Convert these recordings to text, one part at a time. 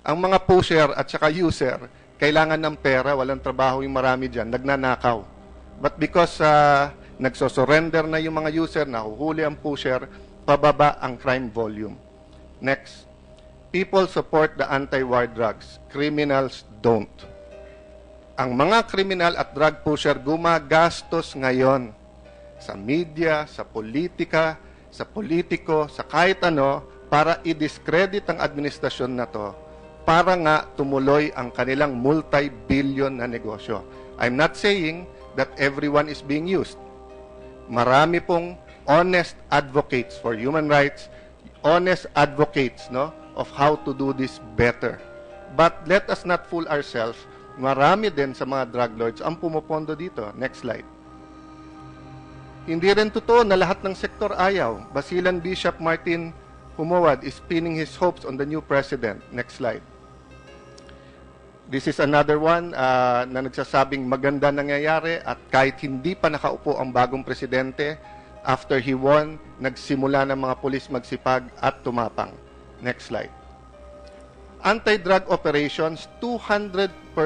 Ang mga pusher at saka user, kailangan ng pera, walang trabaho yung marami dyan, nagnanakaw. But because nagsosurrender na yung mga user, nahuhuli ang pusher, pababa ang crime volume. Next, people support the anti-war drugs. Criminals don't. Ang mga kriminal at drug pusher gumagastos ngayon sa media, sa politika, sa politiko, sa kahit ano, para i-discredit ang administrasyon na to, para nga tumuloy ang kanilang multi-billion na negosyo. I'm not saying that everyone is being used. Marami pong honest advocates for human rights, honest advocates, no, of how to do this better. But let us not fool ourselves. Marami din sa mga drug lords ang pumupondo dito. Next slide. Hindi rin totoo na lahat ng sektor ayaw. Basilan Bishop Martin Humawad is pinning his hopes on the new president. Next slide. This is another one na nagsasabing maganda nangyayari at kahit hindi pa nakaupo ang bagong presidente, after he won, nagsimula ng mga pulis magsipag at tumapang. Next slide. Anti-drug operations, 215%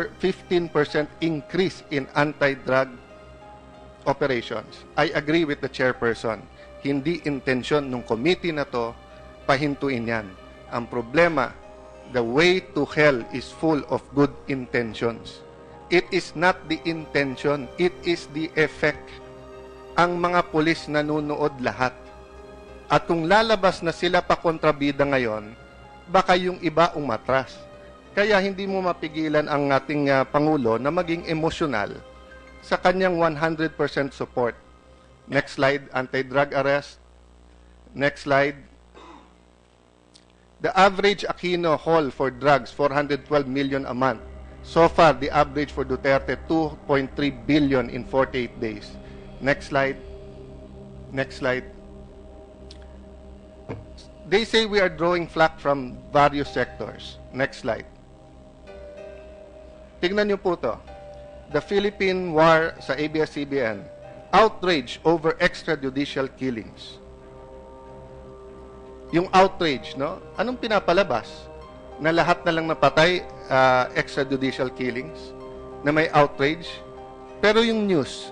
increase in anti-drug operations. I agree with the chairperson. Hindi intensyon ng committee na to pahintuin yan. Ang problema, the way to hell is full of good intentions. It is not the intention, it is the effect. Ang mga pulis nanunood lahat. At kung lalabas na sila pa kontrabida ngayon, baka yung iba umatras. Kaya hindi mo mapigilan ang ating Pangulo na maging emosyonal sa kanyang 100% support. Next slide, anti-drug arrest. Next slide. The average Aquino haul for drugs, 412 million a month. So far, the average for Duterte, 2.3 billion in 48 days. Next slide. Next slide. They say we are drawing flack from various sectors. Next slide. Tignan niyo po to. The Philippine War sa ABS-CBN, outrage over extrajudicial killings. Yung outrage, no? Anong pinapalabas? Na lahat na lang napatay, extrajudicial killings, na may outrage. Pero yung news,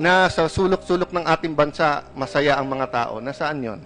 na sa sulok-sulok ng ating bansa, masaya ang mga tao, nasaan yon?